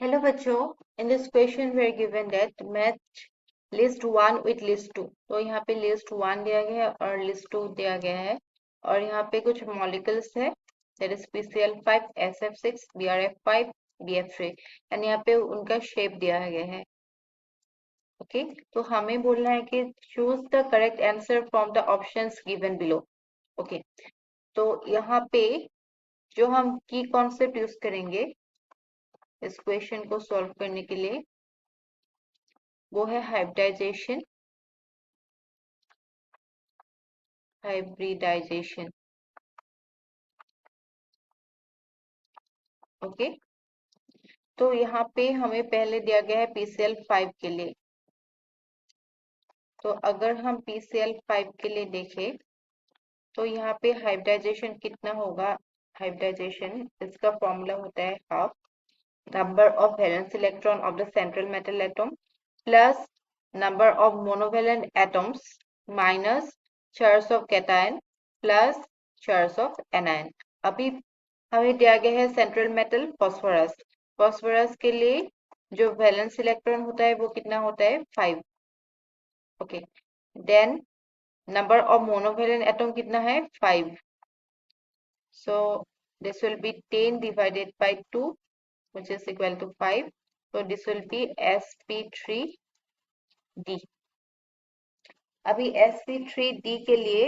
Hello बच्चों, in this question we are given that match list 1 with list 2। तो यहाँ पे list 1 दिया गया है और list 2 दिया गया है और यहाँ पे कुछ molecules है that is PCl5, SF6, BRF5, BF3 and यहाँ पे उनका शेप दिया गया है। ओके तो हमें बोलना है कि choose the correct answer from the options given below. Okay तो यहाँ पे जो हम की कॉन्सेप्ट यूज करेंगे इस क्वेश्चन को सॉल्व करने के लिए वो है हाइब्रिडाइजेशन। हाइब्रिडाइजेशन ओके तो यहाँ पे हमें पहले दिया गया है PCl5 के लिए। तो अगर हम PCl5 के लिए देखें तो यहाँ पे हाइब्रिडाइजेशन कितना होगा। हाइब्रिडाइजेशन इसका फॉर्मूला होता है half number of valence electron of the central metal atom plus number of monovalent atoms minus charge of cation plus charge of anion। अभी हमें दिया गया है सेंट्रल मेटल फॉस्फोरस। फॉस्फोरस के लिए जो वैलेंस इलेक्ट्रॉन होता है वो कितना होता है 5। Okay then number of monovalent atom कितना है 5। So this will be 10 divided by 2 which is equal to 5. So this will be sp3d। अभी sp3d के लिए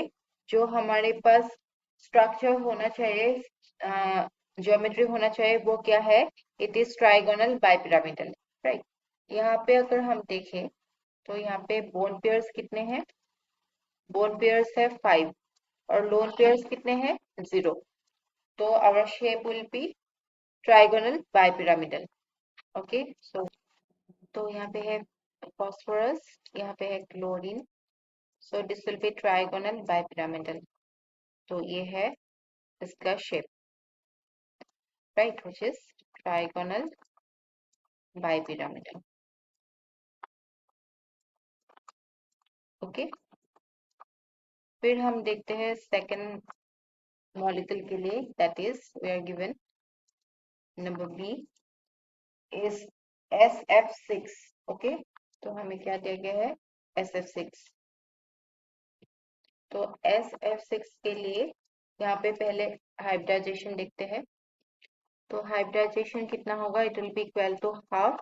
जो हमारे पास स्ट्रक्चर होना चाहिए ज्योमेट्री होना चाहिए वो क्या है। It is trigonal bipyramidal right. यहाँ पे अगर हम देखें तो यहाँ पे बोन पेयर्स कितने हैं। बोन पेयर्स है 5 और लोन पेयर्स कितने हैं 0। तो our shape will be trigonal bipyramidal. Okay so तो यहाँ पे है फॉस्फोरस, यहाँ पे है chlorine. So this will be trigonal bipyramidal. तो ये है इसका shape right which is trigonal bipyramidal. Okay फिर हम देखते हैं सेकंड मॉलिक्यूल के लिए that is we are given number B is SF6। Okay तो हमें क्या दिया गया है SF6। तो SF6 के लिए यहाँ पे पहले हाइब्रिडाइजेशन देखते हैं। तो हाइब्रिडाइजेशन कितना होगा it will be equal to half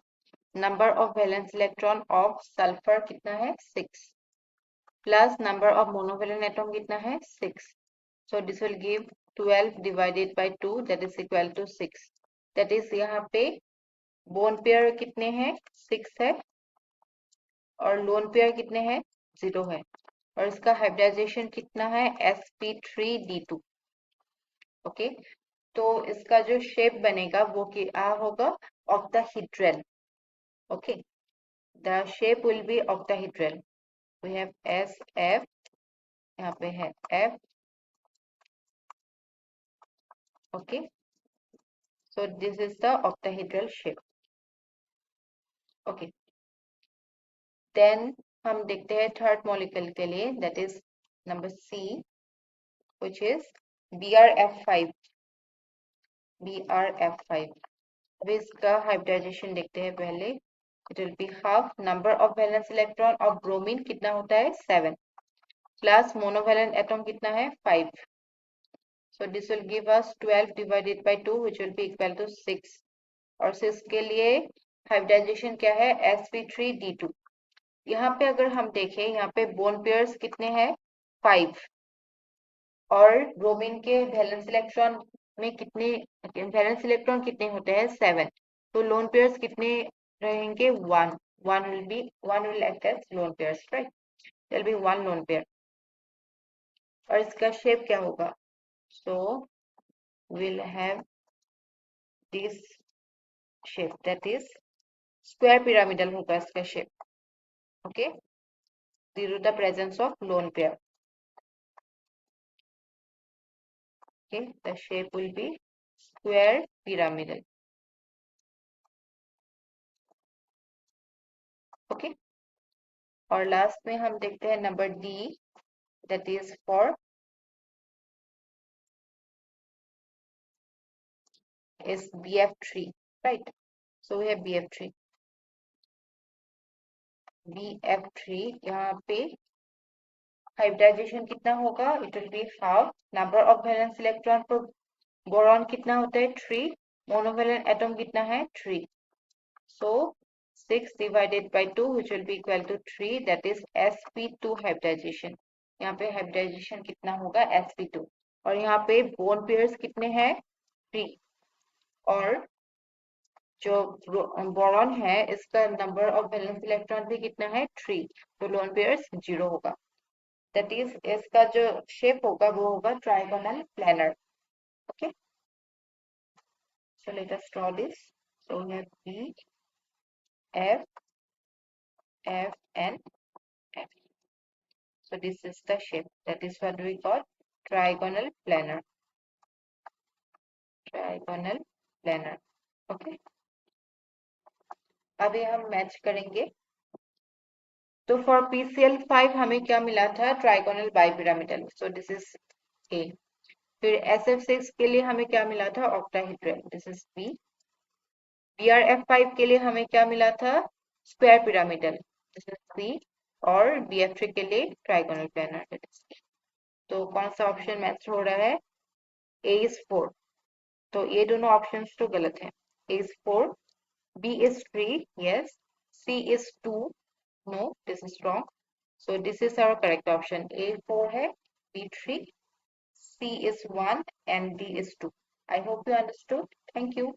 number of valence electron of sulphur कितना है 6 plus number of monovalent atom कितना है 6। So this will give 12 divided by 2 that is equal to 6। that is यहाँ पे बोन पेयर कितने हैं 6 है और लोन पेयर कितने हैं 0 है और इसका हाइब्रिडाइजेशन कितना है sp3d2। ओके तो इसका जो शेप बनेगा वो क्या होगा octahedral. Okay the shape will be octahedral. We have SF, यहाँ पे है F। Okay so this is the octahedral shape. Okay then हम देखते हैं थर्ड मॉलिक्यूल के लिए that is number C which is BRF5। BRF5 अभी इसका हाइब्रिडाइजेशन देखते हैं पहले। It will be half number of valence electron of bromine कितना होता है 7 प्लस मोनोवेलेंट एटम कितना है 5। So this will give us 12 divided by 2 which will be equal to 6 और 6 के लिए हाइब्रिडाइजेशन क्या है sp3d2। यहाँ पे अगर हम देखें यहाँ पे बोन पेयर्स कितने हैं 5 और ब्रोमीन के वैलेंस इलेक्ट्रॉन में कितने वैलेंस इलेक्ट्रॉन कितने होते हैं 7। तो लोन पेयर्स कितने रहेंगे 1। 1 will act as lone pairs right। there will be one lone pair और इसका शेप क्या होगा। so we'll have this shape that is square pyramidal होगा इसका shape. okay due to the presence of lone pair। okay the shape will be square pyramidal। okay और last में हम देखते हैं number D that is for is BF3 right। सो है BF3. BF3 यहाँ पे हाइब्रिडाइजेशन कितना होगा? It will be half. Number of valence electron पर बोरॉन कितना होता है? 3. मोनोवैलेंट एटम कितना है? 3. So 6 divided by 2 which will be equal to 3, that is sp2 hybridization. यहाँ पे hybridization कितना होगा? sp2. और यहाँ पे bone pairs कितने हैं? 3. और जो बोरॉन है इसका नंबर ऑफ वैलेंस इलेक्ट्रॉन भी कितना है? 3. तो लोन पेयर्स 0 होगा. दैट इज इसका जो शेप होगा वो होगा trigonal planar. Okay, so let us draw this. So we have B, F, F and F. So this is the shape. That is what we call trigonal planar. Trigonal planar. Okay. अभी हम match करेंगे. तो for PCl5 हमें क्या मिला था? Trigonal bipyramidal. So this is A. फिर SF6 के लिए हमें क्या मिला था? Octahedral. This is B. BrF5 के लिए हमें क्या मिला था? Square pyramidal. This is C. और BF3 के लिए ट्राइगोनल प्लेनर. तो कौन सा ऑप्शन मैच हो रहा है? A is 4. तो ये दोनों ऑप्शंस तो गलत है. A is 4, B is 3, yes, C is 2, no, this is wrong. So this is our correct option. A 4 है, B 3, C is 1 and D is 2. I hope you understood. Thank you.